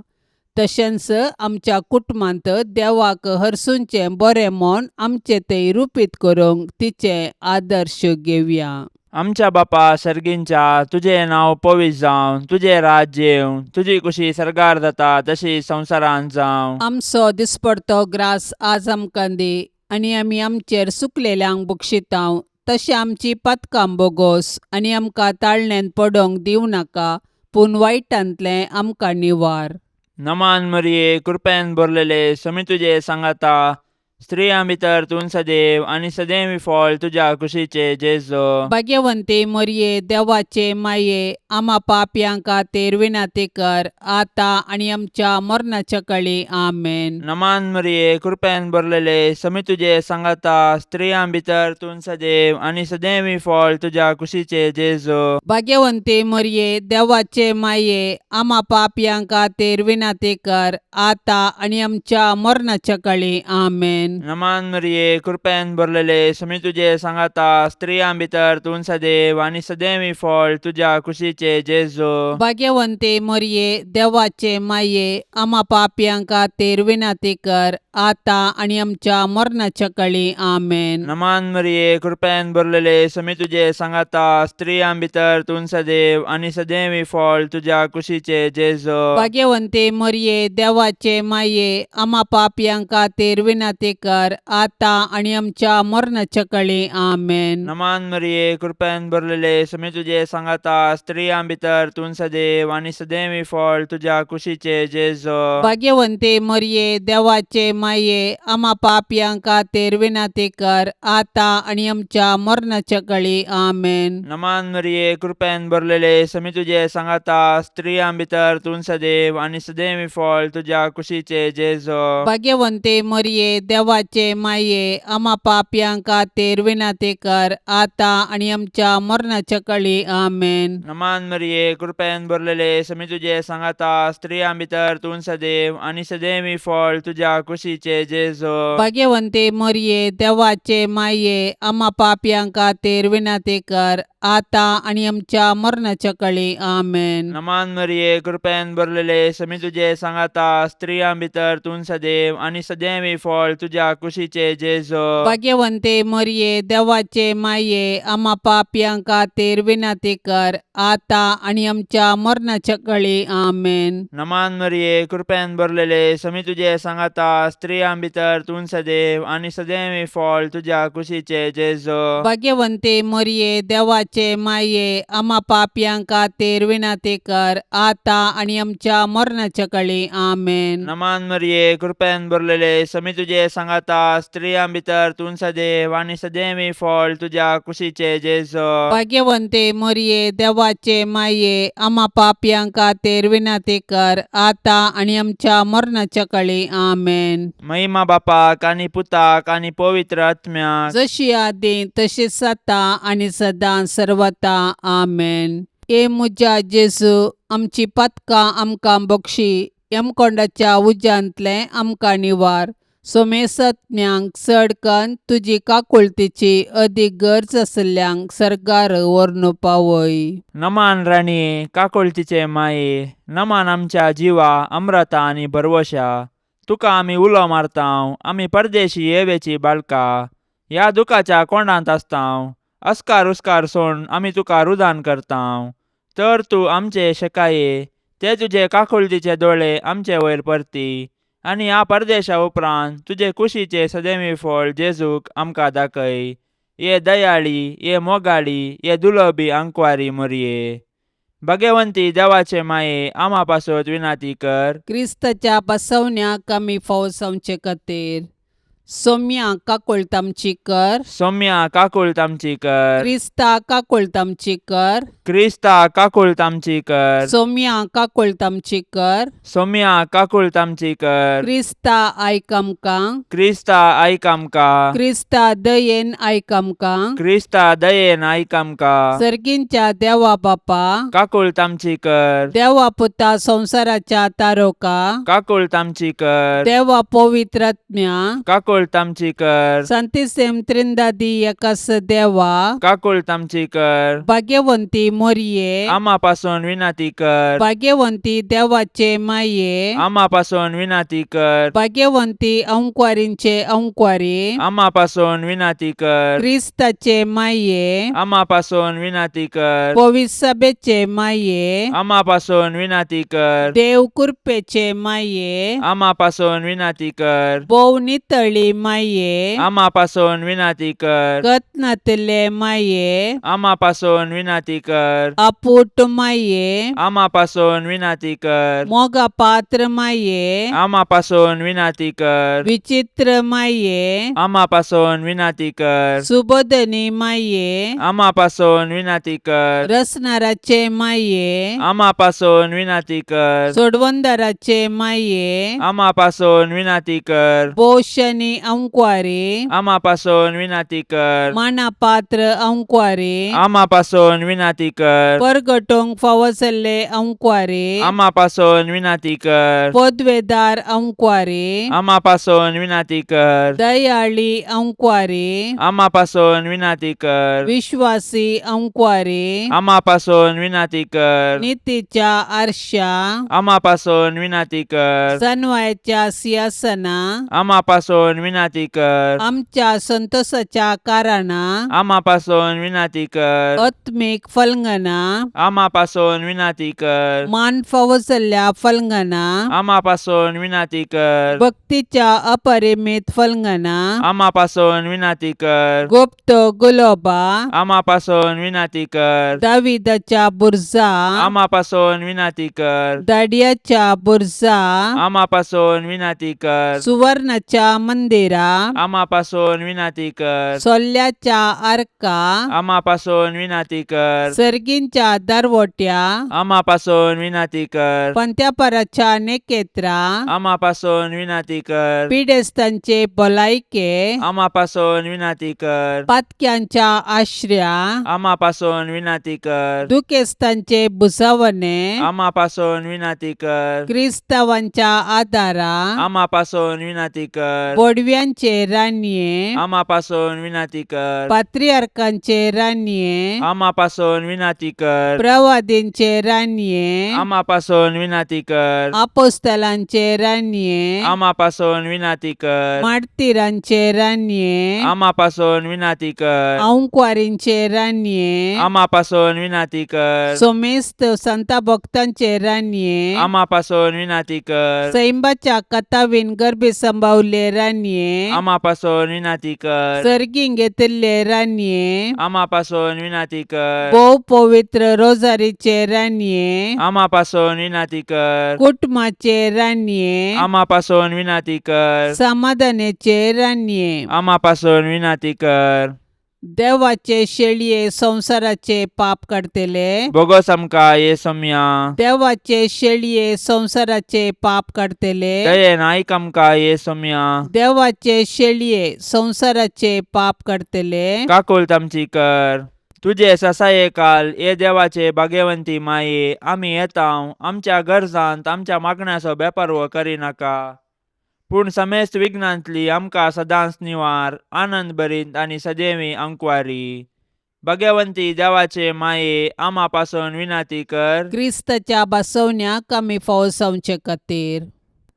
तशेंच आमच्या कुटुंबांत देवाक हरसूंचें बरें म्हूण आमचे थंय रुपीत करूंक तिचे आदर्श घेवया. आमच्या बापा सर्गींच्या तुझे नाव पवित्र जावं, तुझे राज्य येवं, तुझी कुशी सर्गार जाता तशी संवसारांत जावं. आमचो दिसपडतो ग्रास आज आमकां दी आनी आमी आमचेर सुकलेल्यांक बक्षितांव. तशें आमची पातकां बोगोस आनी आमकां ताळणेंत पडोवंक दिवं नाका पूण वायटांतलें आमकां निवार. नमान मरिये कृपेन भरलेले समी तुझे सांगाता स्त्रियां भितर तूं सदैव आनी सदैवी फळ तुझ्या कुशीचे जेजू. भाग्यवंती मोरये देवाचे माये आम्हा पापयां खातीर विनंती कर आता आनी आमच्या मरणाच्या काळी आमेन. नमान मरिये कृपेन भरलेले समी तुझे सांगाता स्त्रियां भितर तूं सदैव आनी सदैवी फळ तुझ्या कुशीचे जेजू. भाग्यवंती मोरये देवाचे माये आम्हा पापयां खातीर विनंती कर आता आनी आमच्या मरणाच्या काळी आमेन. नमान मरिये कृपेन भरलेले समी तुझे सांगाता स्त्रियां भितर तूं सदैव आनी सदैवी फळ तुझ्या कुशीचे जेजू. भाग्यवंती मोरये देवाचे माये आम्हा पापयां खातीर विनंती कर आता आनी आमच्या मरणाच्या काळी आमेन. नमान मरिये कृपेन भरलेले समी तुझे सांगाता स्त्रियां भितर तूं सदैव आनी सदैवी फळ तुझ्या कुशीचे जेजू. भाग्यवंती मोरये देवाचे माये आम्हा पापयां खातीर विनंती कर आता आनी आमच्या मरणाच्या काळी आमेन. नमान मरिये कृपेन भरलेले समी तुझे सांगाता स्त्रियां भितर तूं सदैव आनी सदैवी फळ तुझ्या कुशीचे जेजू. भाग्यवंती मोरये देवाचे माये आम्हा पापयां खातीर विनंती कर आता आनी आमच्या मरणाच्या काळी आमेन. नमान मरिये कृपेन भरलेले समी तुझे सांगाता स्त्रियां भितर तूं सदैव आनी सदैवी फळ तुझ्या कुशीचे जेजू. भाग्यवंती मोरये देवाचे माये आम्हा पापयां खातीर विनंती कर आता आनी आमच्या मरणाच्या काळी आमेन. नमान मरिये कृपेन भरलेले समी तुझे सांगाता स्त्रियां भितर तूं सदैव आनी सदैवी फळ तुझ्या कुशीचे जेजू. भाग्यवंती मोरये देवाचे माये आम्हा पापयां खातीर विनंती कर आता आणि आमच्या मरणाच्या काळी आमेन. नमान मरिये कृपेन भरलेले समी तुझे सांगाता स्त्रियां भितर तूं सदैव आणि सदैवी फळ तुझ्या कुशीचे जेजो. भाग्यवंते मरिये देवाचे माये आम्हा पापियां खातीर विनंती कर आता आणि आमच्या मरणाच्या काळी आमेन. नमान मरिये कृपेन भरलेले समी तुझे सांगाता स्त्रियां भितर तूं सदैव आणि सदैवी फळ तुझ्या कुशीचे जेजो. भाग्यवंते मरिये देवाचे माये आम्हा पापियां खातीर विनंती कर आता आणि आमच्या मरणाच्या काळी आमेन. नमान मरिये कृपेन भरलेले समी तुझे सांगाता स्त्रियां भितर तूं सदैव आणि सदैवी फळ तुझ्या कुशीचे जेजो. भाग्यवंते मरिये देवाचे माये आम्हा पापियां खातीर विनंती कर आता आणि आमच्या मरणाच्या काळी आमेन. महिमा बापाक आणि पुताक आणि पवित्र आत्म्याक जशी आदी तशीच आता आणि सदां सर्वता आमेन. ए मुजा जेजू आमची पातकां आमकां बक्षी यमकोंडाच्या उज्यांतले आमकां निवार. सोमेसत्म्यांक चडकन तुजी काकुळतीची अदीक गरज आसल्यांक सरकार व्हरून पावय. नमान राणी काकुळतीचे माये नमान आमच्या जिवा अमृता आणि भरवशा. तुका आमी उलो मारतांव आमी परदेशी येवेची बाळका. ह्या दुखाच्या कोंडांत आसतांव अस्कार उस्कार सोड आमी तुका रुदान करतांव. तर तूं आमचे शेकाये ते तुजे काकुळतीचे दोळे आमचे वयर परती आणि ह्या परदेशा उपरांत तुजे कुशीचे सदैवी फळ जेजूक आमकां दाखय. ये दयाळी ये मोगाळी ये दुलोबी आंकवारी मरिये. भाग्यवंती देवाचे माये आम्हा पासत विनंती कर. क्रिस्ताच्या बसवण्याक आमी फावस आमचे खातीर. सौम्या काकुळतामची कर. सौम्या काकुळतामची कर. क्रिस्ता काकुळतामची कर. क्रिस्ता काकुळतामची कर. सौम्या काकुळतामची कर. सौम्या काकुळतामची कर. क्रिस्ता आयक आमकां. क्रिस्ता आयक आमकां. क्रिस्ता दयेन आयक आमकां. क्रिस्ता दयेन आयक आमकां. सर्गींच्या देवा बापा काकुळतामची कर. देवा पुता संसाराच्या तारोका काकुळतामची कर. देवा पवित्र आत्म्या काकुळतामची कर. संतिसेम त्रिंदादी एकास देवा काकुळतामची कर. भाग्यवंती मोरये आम्हा पासून विनंती कर. भाग्यवंती देवाचे माये आम्हा पासून विनंती कर. भाग्यवंती अंकुवारींचे अंकुवारी आम्हा पासून विनंती कर. क्रिस्ताचे माये आम्हा पासून विनंती कर. पवित्र सभेचे माये आम्हा पासून विनंती कर. देव कृपेचे माये आम्हा पासून विनंती कर. बोव नितळी माये आम्हा पासून विनंती कर. कत्नातले माये आम्हा पासून विनंती कर. अपूट माये आम्हा पासून विनंती कर. मोगा पात्र माये आम्हा पासून विनंती कर. विचित्र माये आम्हा पासून विनंती कर. सुबोधनी माये आम्हा पासून विनंती कर. रसनाराचे माये आम्हा पासून विनंती कर. सोडवंदाराचे माये आम्हा पासून विनंती कर. बोशनी अंकुवारी आम्हा पासून विनंती कर. माना पात्र अंकुवारी आम्हा पासून विनंती कर. परगटोंक फावसले अंकुवारी आम्हा पासून विनंती कर. पदवेदार अंकुवारी आम्हा पासून विनंती कर. दयाळी अंकुवारी आम्हा पासून विनंती कर. विश्वासी अंकुवारी आम्हा पासून विनंती कर. नीतीच्या आरशा आम्हा पासून विनंती कर. सनवायच्या सिंहासना आम्हा पासून विनंती कर. आमच्या संतोषाच्या कारणा आम्हा पासून विनंती कर. आत्मिक फलंगना आम्हा पासून विनंती कर. मान फावसल्या फलंगना आम्हा पासून विनंती कर. भक्तीच्या अपरिमित फलंगना आम्हा पासून विनंती कर. गुप्त गुलोबा आम्हा पासून विनंती कर. दाविदाच्या बुरजा आम्हा पासून विनंती कर. दाडियाच्या बुरजा आम्हा पासून विनंती कर. सुवर्णाच्या मंदिरा आम्हा पासून विनंती कर. सोल्ल्याच्या आर्का आम्हा पासून विनंती कर. सर्गींच्या दरवट्या आम्हा पासून विनंती कर. पंत्यापराच्या नेकेत्रा आम्हा पासून विनंती कर. पिडेस्तांचे भलायके आम्हा पासून विनंती कर. पातक्यांच्या आश्र्या आम्हा पासून विनंती कर. दुखेस्तांचे बुसावणे आम्हा पासून विनंती कर. क्रिस्तावांच्या आदारा आम्हा पासून विनंती कर. बोडवी बडव्यांचे रान्ये आमा पासून विनाती कर. पात्रियार्कांचे रान्ये आमा पासून विनाती कर. प्रवादींचे रान्ये आमा पासून विनाती कर. आपोस्तलांचे रान्ये आमा पासून विनाती कर. मार्तिरांचे रान्ये आमा पासून विनाती कर. औंकवारींचे रान्ये आमा पासून विनाती कर. सोमेस्त संता भक्तांचे रान्ये आमा पासून विनाती कर. सैंबाच्या कथावीन गर्भे संभावले रान्ये आमा पासून विनाती कर. सर्गीं घेतिल्ले रान्ये आमा पासून विनाती कर. भोव पवित्र रोजारीचे रान्ये आमा पासून विनाती कर. कुटुंबाचे रान्ये आमा पासून विनाती कर. समाधानाचे रान्ये आमा पासून विनाती कर. देवाचे शेळये संसाराचे पाप काढतेले बोगस आमका येसम्या. देवाचे शेळये संसाराचे पाप काढतेले दयेन ऐक आमका येसम्या. देवाचे शेळये संसाराचे पाप काढतेले काकुळत आमची कर. तुझे ससाये काल ये देवाचे भाग्यवंती माये. आम्ही येताव आमच्या गरजांत आमच्या मागण्याचो बेपर्वो करी नाका. पूण समेस्त विघ्नांतली आमकां सदांच निवार. आनंद भरीत आनी सदैवी अंकवारी. भाग्यवंती देवाचे माये आमा पासून विनाती कर. क्रिस्ताच्या बसवण्याक आमी फावो जावचे खातीर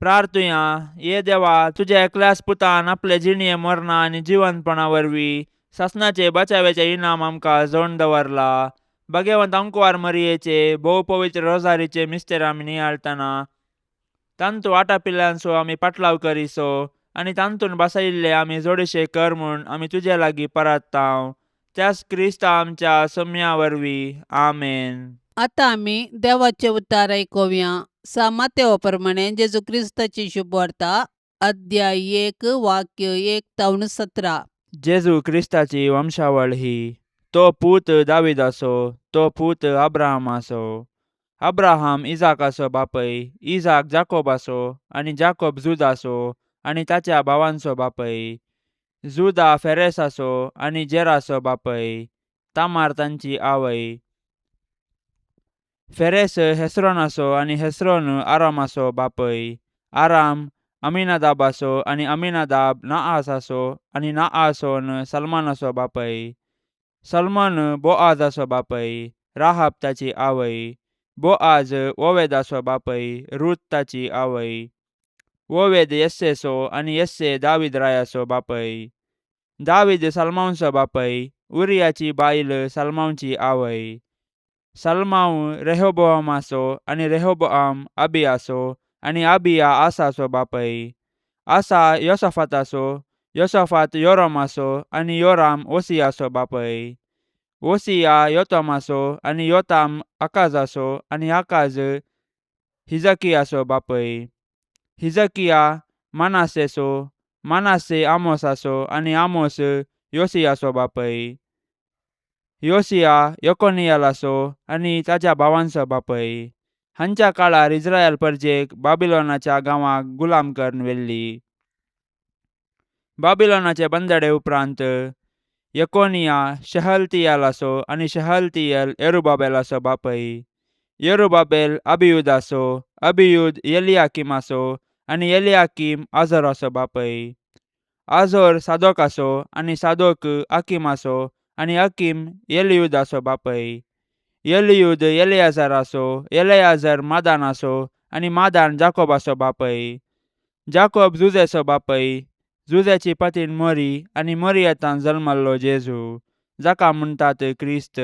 प्रार्थुया ये देवा तुझ्या एकल्याच पुतान आपले जिणये मरणा आनी जिवंतपणा वरवीं सासणाचे बचावेचे इनाम आमकां जोडून दवरला. भाग्यवंत अंकुवार मरियेचे भोव पवित्र रोजारीचे मिस्तेर आमी नियाळतना तांतू आटापिल्ल्यांचो आमी पाटलाव करिसो आनी तांतून बसयिल्ले आमी जोडीशे कर म्हूण आमी तुजे लागीं परताव. त्याच क्रिस्ता आमच्या सम्या वरवीं. आमेन. आतां आमी देवाचे उतार आयकुया. सामातेवा प्रमाणे जेजू क्रिस्ताची शुभ वार्ता अध्याय 1 वाक्य 1 तावन 17. जेजू क्रिस्ताची वंशावळ ही. तो पूत दाविदाचो. तो पूत अब्राहमाचो. अब्राहम इजाकाचो बापय. इजाक जाकोबाचो आनी जाकोब जुदाचो आनी ताच्या भावांचो बापय. जुदा फेरेसाचो आनी जेराचो बापय. तामार तांची आवय. फेरेस हेस्रोनाचो आनी हेस्रोन आरामाचो बापय. आराम अमिनादाबाचो आनी अमिनादाब नाआसाचो आनी नाआसोन सलमानाचो बापय. सलमान बोआजाचो बापय. राहाब ताची आवय. बोआज ओवेदाचो बापय. रूत ताची आवय. ओवेद यस्सेचो आनी यस्से दावीद रायाचो बापय. दावीद सलमांचो बापय. उरियाची बायल सलमांची आवय. सलमाव रेहोबोआमाचो आनी रेहोबोआम अबियाचो आनी अबिया आसाचो बापय. आसा योसाफाताचो. योसाफात योरामाचो आनी योराम ओसियाचो बापय. ओसिया योतामाचो आनी योताम आकाजाचो आनी आकाज हिजकियाचो बापय. हिजकिया मानासेचो. मानासे आमोसाचो आनी आमोस योसियाचो बापय. योसिया यकोनियालाचो आनी ताच्या भावांचो बापय. हांच्या काळार इस्रायल परजेक बाबिलोनाच्या गांवाक गुलाम करून व्हेल्ली. बाबिलोनाचे बंदडे उपरांत यकोनिया शहलतियालाचो आनी शहलतियल येरुबाबेलाचो बापय. येरुबाबेल अबियुदाचो. अबियूद एलियाकीमाचो आनी एलियाकीम आझोराचो बापय. आझोर सादोकाचो आनी सादोक आकिमाचो आनी अकीम एलियुदाचो बापय. एलियूद एलियाजराचो. एलियाजर मादानाचो आनी मादान जाकोबाचो बापय. जाकोब जुजेचो बापय. जुजेची पतीन मोरी आनी मोरियेतान जल्मल्लो जेजू जाका म्हणटात क्रिस्त.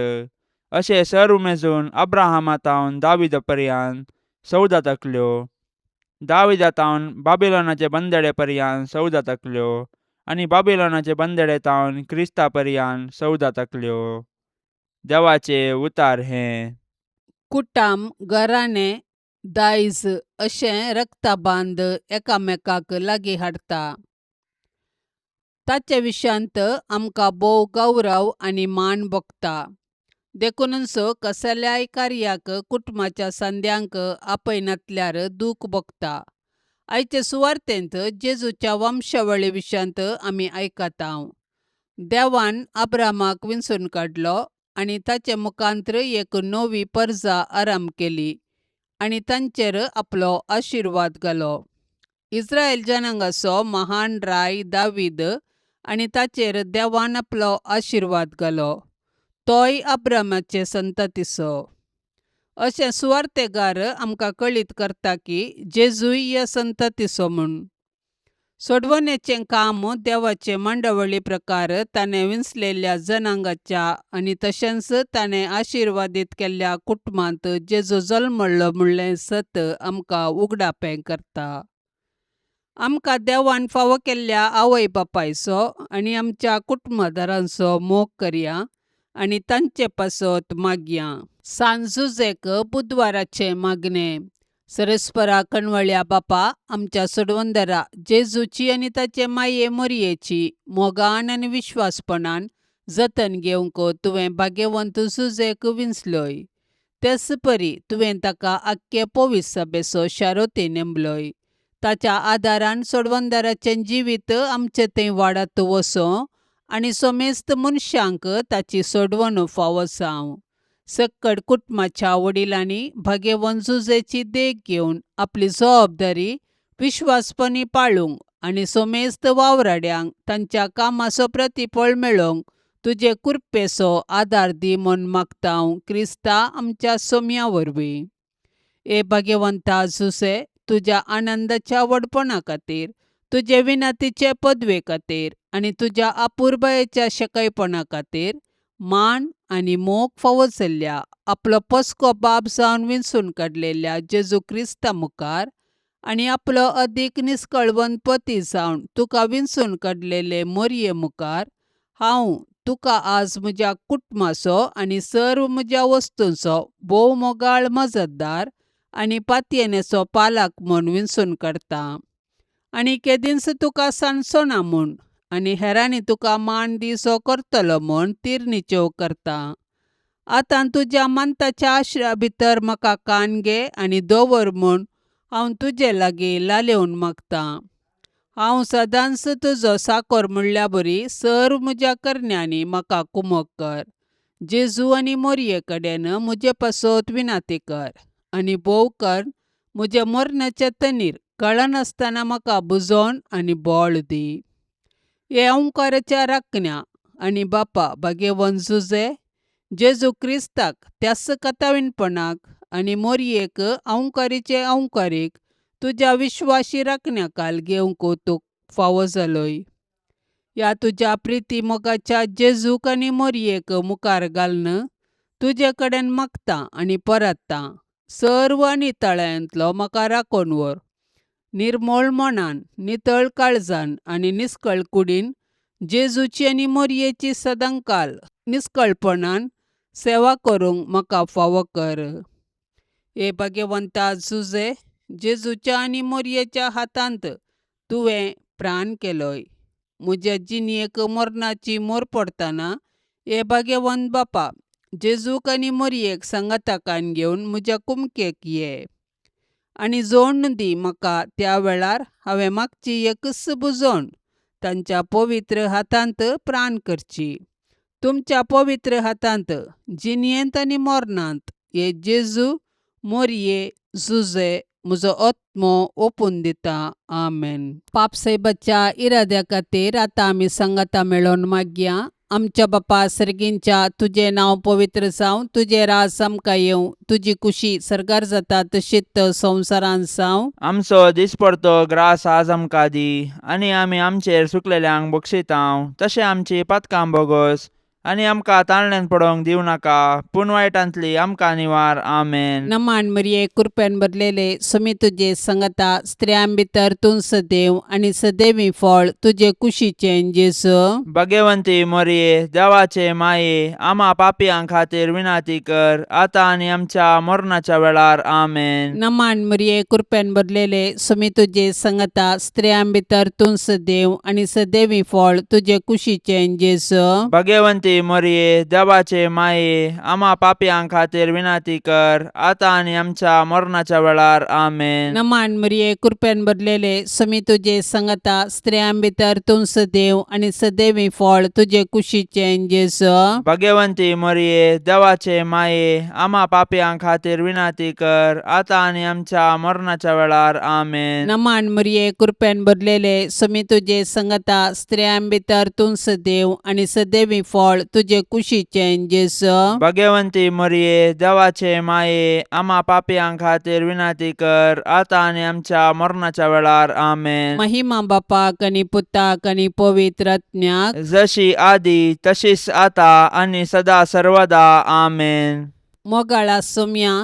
अशे सर उमेजून अब्राहमातावन दाविदा पर्यंत 14 तकल्यो. दाविदातावन बाबिलोनाचे बंदडे पर्यंत 14 तकल्यो आनी बाबिलोनाचे बंदडे तावन क्रिस्ता पर्यंत 14 तकल्यो. देवाचे उतार हे. कुटाम घराणे दायज अशें रक्ताबांद एकामेकाक लागीं हाडटा. ताचे विशांत आमकां भोव गौरव आनी मान भोगता. देखूनच कसल्याय कार्याक कुटुंबाच्या संद्यांक आपयनातल्यार दूख भोगता. आयचे सुवार्तेंत जेजूच्या वंशावळी विशांत आमी आयकतांव. देवान अब्रामाक विंचून काडलो आनी ताचे मुखांत्र एक नवी परजा आरंभ केली आनी तांचेर आपलो आशिर्वाद घालो. इस्रायल जनांगाचो महान राय दावीद आनी ताचेर देवान आपलो आशिर्वाद घालो. तोय अब्रामाचे संततीचो. अशें सुवार्तेकार आमकां कळीत करता की जेजूय ह्या संततीचो म्हूण. सोडवणेचें काम देवाचे मंडवळी प्रकार ताणें विंचलेल्या जनांगाच्या आनी तशेंच ताणें आशिर्वादीत केल्ल्या कुटुंबांत जेजू जल्मलो म्हणलें सत आमकां उगडापें करता. आमकां देवान फावो केल्ल्या आवय बापायचो आनी आमच्या कुटुंबदारांचो मोग करया आनी तांचे पासत मागया. सांजुजेक बुधवाराचें मागणें. सरस्परा कणवळ्या बापा, आमच्या सोडवंदरा जेजूची आनी ताचे माये मोरयेची मोगान आनी विश्वासपणान जतन घेवंक तुवें भाग्यवंत जुजेक विंचलोय. तेच परी तुवें ताका आख्खे पोवीस सभेचो शारोती नेमलोय. ताच्या आदारान सोडवंदराचें जिवीत आमचे थंय वाडत वचों आनी सोमेस्त मनशांक ताची सोडवण फावो जावं. सक्कड कुटुंबाच्या वडिलांनी भाग्यवंत जुजेची देख घेवन आपली जबाबदारी विश्वासपणी पाळूंक आनी सोमेस्त वावराड्यांक तांच्या कामाचो प्रतिफळ मेळोवंक तुजे कृपेचो आदार दी म्हूण मागता हांव क्रिस्ता आमच्या सोम्या वरवीं. ए भाग्यवंता जुजे, तुज्या आनंदाच्या व्हडपणा खातीर, तुजे विनतीचे पदवे खातीर आनी तुज्या अपुर्बायेच्या शेकायपणा खातीर मान आनी मोग फावो जाल्ल्या आपलो पस्को बाप जावन विंचून काडलेल्या जेजू क्रिस्ता मुखार आनी आपलो अदीक निश्कळवंत पती जावन तुका विंचून काडलेले मोरये मुखार हांव तुका आज म्हज्या कुटुंबाचो आनी सर्व म्हज्या वस्तूंचो भोव मोगाळ मजतदार आनी पातयेनेचो पालक म्हूण विंचून काडटा. आनी केदींच तुका सांडचो म्हूण आनी हेरांनी तुका मान दिसो करतलो म्हूण तिरनिच्यो करता. आतां तुज्या मंताच्या आश्र्या भितर म्हाका कान घे आनी दवर म्हूण हांव तुजे लागीं लालेवन मागता. हांव सदांच तुजो साकोर म्हणल्या बरी सर्व म्हज्या करण्यांनी म्हाका कुमोग कर. जेजू आनी मोरये कडेन म्हजे पासत विनती कर आनी भोव कर म्हजे मरणाचे तनीर कळनासतना म्हाका बुजोवन आनी बोळ दी. हे ओंकाराच्या राखण्या आनी बापा भाग्यवंत जुजे, जेजू क्रिस्ताक त्याच कतावीणपणाक आनी मोरयेक ओंकारीचे ओंकारीक तुज्या विश्वासी राखण्या काल घेवंक तूं फावो जालोय. ह्या तुज्या प्रिती मोगाच्या जेजूक आनी मोरयेक मुखार घालन तुजे कडेन मागता आनी परतता. सर्व आनी तळ्यांतलो म्हाका राखोन व्हर. निर्मळ मनान, नितळ काळजान आनी निश्कळ कुडीन जेजूची आनी मोरयेची सदांकाल निश्कळपणान सेवा करूंक म्हाका फावो कर. हे भाग्यवंता जुजे, जेजूच्या आनी मोरयेच्या हातांत तुवें प्राण केलोय. म्हज्या जिणयेक मरणाची मोर पडटना हे भाग्यवंत बापा, जेजूक आनी मोरयेक सांगाताकान घेवन म्हज्या कुमकेक ये आनी जोडून दी म्हाका. त्या वेळार हांवें मागची एकच बुजोवन तांच्या पवित्र हातांत प्राण करची. तुमच्या पवित्र हातांत जिणयेंत आनी मरणांत हे जेजू मोरये जुजे म्हजो आत्मो ओपून दिता. आमेन. पापसाहेबाच्या इराद्या खातीर आतां आमी सांगाता मेळोन मागया. आमच्या बापा सर्गींच्या, तुजें नांव पवित्र जावं, तुजें रास आमकां येवं, तुजी कुशी सरकार जाता तशीच संवसारांत जावं. आमचो दिसपडतो ग्रास आज आमकां दी आनी आमी आमचेर सुकलेल्यांक बक्षितांव, तशें आमची पातकां बोगोस आनी आमकां ताळण्यांत पडोवंक दिवं नाका, पूण वायटांतली आमकां निवार. आमेन. नमान मरिये कृपेन भरलेले, समी तुजे संगता स्त्रियां भितर तूं सदैव आनी सदैवी फळ तुजे कुशीचें जेजू. भाग्यवंती मोरये, देवाचे माये, आमा पापयां खातीर विनती कर, आतां आनी आमच्या मरणाच्या वेळार. आमेन. नमान मरिये कृपेन भरलेले, समी तुजे संगता स्त्रियां भितर तूं सदैव आनी सदैवी फळ तुजे कुशीचें जेजू. भाग्यवंती भाग्यवंती मरिये देवाचे माये आम्हा पापियां खातीर विनाती कर आता आणि आमच्या मरणाच्या वेळार आमेन. नमान मरिये कृपेन भरलेले समी तुझे संगता स्त्रियां भितर तूं सदैव आणि सदैवी फळ तुझे कुशीचे जेसू. भाग्यवंती मरिये देवाचे माये आम्हा पापियां खातीर विनाती कर आता आणि आमच्या मरणाच्या वेळार आमेन. नमान मरिये कृपेन भरलेले समी तुझे संगता स्त्रियां भितर तूं सदैव आणि सदैवी फळ तुझे कुशीचे जेसू. भाग्यवंती मरिये देवाचे माये आम्हा पापियां खातीर विनाती कर आता आणि आमच्या मरणाच्या वेळार आमेन. महिमा बापाक आणि पुताक आणि पवित्र आत्म्याक जशी आधी तशीच आता आणि सदा सर्वदा आमेन. मोगाळा सोम्या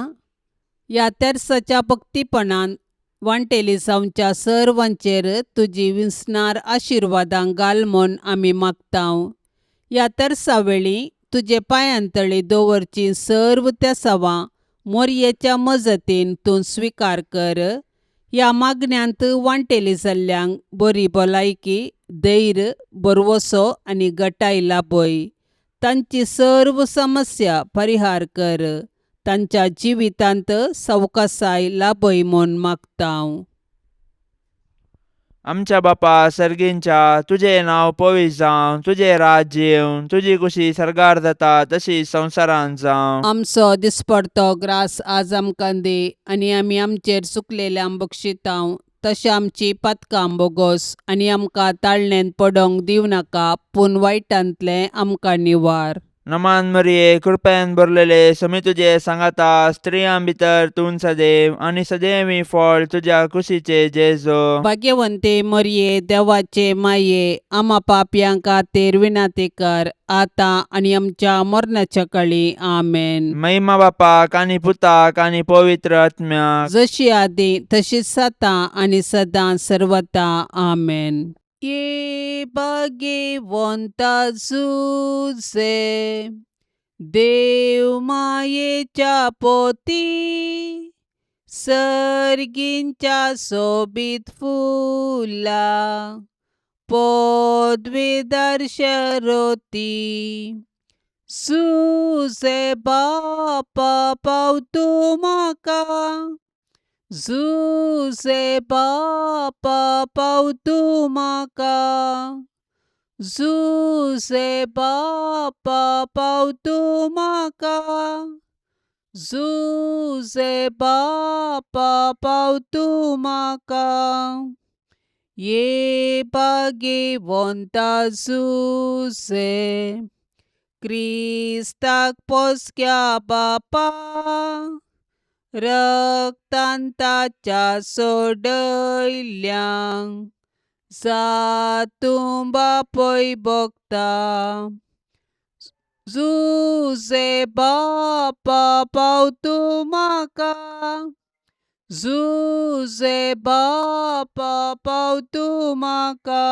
या तेर्साच्या भक्तीपणान वांटेली सावच्या सर्वांचेर तुजी विस्नार आशिर्वादां घाल म्हूण आमी मागतांव. या तेर्सा वेळी तुजे पांयांतळी दवरची सर्व त्या सवां मोरयेच्या मजतीन तूं स्विकार कर. ह्या मागण्यांत वांटेली जाल्ल्यांक बरी भलायकी धैर्य बरवसो आनी गटाय लाभय. तांची सर्व समस्या परिहार कर. तांच्या जिवितांत सवकासाय लाभय म्हूण मागतांव. आमच्या बापा सर्गींच्या तुझे नाव पवित्र जावं तुझे राज्य येवं तुझी कुशी सरकार जाता तशी संवसारांत जावं. आमचो दिसपडतो ग्रास आज आमकां दे आनी आमी आमचेर चुकलेल्यांक बक्षितांव तशें आमची पातकां बोगोस आनी आमकां ताळणेन पडोंक दिवं नाका पूण वायटांतलें आमकां निवार. नमान मरिये कृपेन भरलेले समी तुझे सांगाता स्त्रियां भितर तूं सदैव आणि सदैवी फळ तुझ्या कुशीचे जेजो. भाग्यवंते मरिये देवाचे माये आम्हा पापयां खातीर विनाती कर आता आनी आमच्या मरणाच्या काळी आमेन. महिमा बापाक आणि पुताक आणि पवित्र आत्म्याक जशी आदी तशीच आता आनी सदां सर्वता आमेन. ये भाग्यवंता जुजे देव मायेच्या पोती सर्गींच्या सोबीत फुला पदवीदार शरोती जुजे बापा पाव तूं म्हाका जुजे बापा पाव तूं म्हाका जुजे बापा पाव तूं म्हाका जुजे बापा पाव तूं म्हाका. ये भाग्यवंता जुजे क्रिस्ताक पोसक्या बापा रक्तान ताच्या सोडयल्यांक जातूं बापय भोगता जुजे बापा पाव तूं म्हाका जुजे बापा पाव तूं म्हाका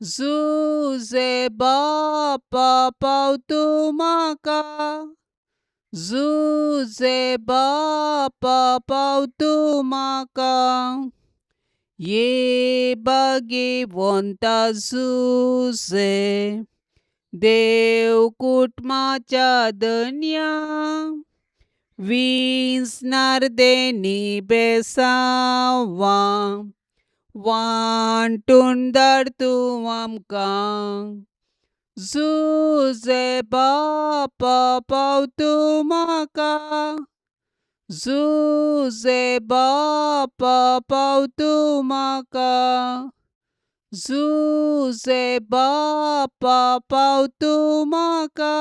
जुजे बापा पाव तूं म्हाका जुजे बापा पाव तूं म्हाका. ये भाग्यवंता जुजे देव कुटुंबाच्या धन्या विस्नार देनी बेसावां वांटून धाड तूं आमकां जुजे बापा पाव तूं म्हाका जुजे बापा पाव तूं म्हाका जुजे बापा पाव तूं म्हाका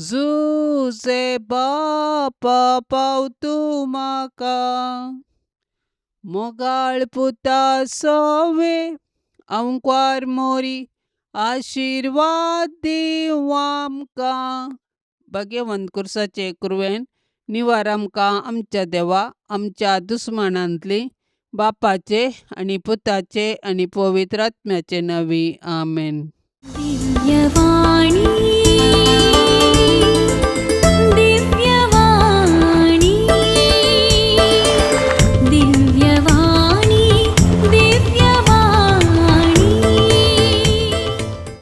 जुजे बापा पाव तूं म्हाका. मोगाळ पुता सोवे आमकां मोरी आशिर्वाद दिव आमकां. भाग्यवंत कुर्साचे कुरवेन निवार आमकां आमच्या देवा आमच्या दुस्मनांतली बापाचे आणि पुताचे आणि पवित्र आत्म्याचे नवी आमेन. दिव्यवाणी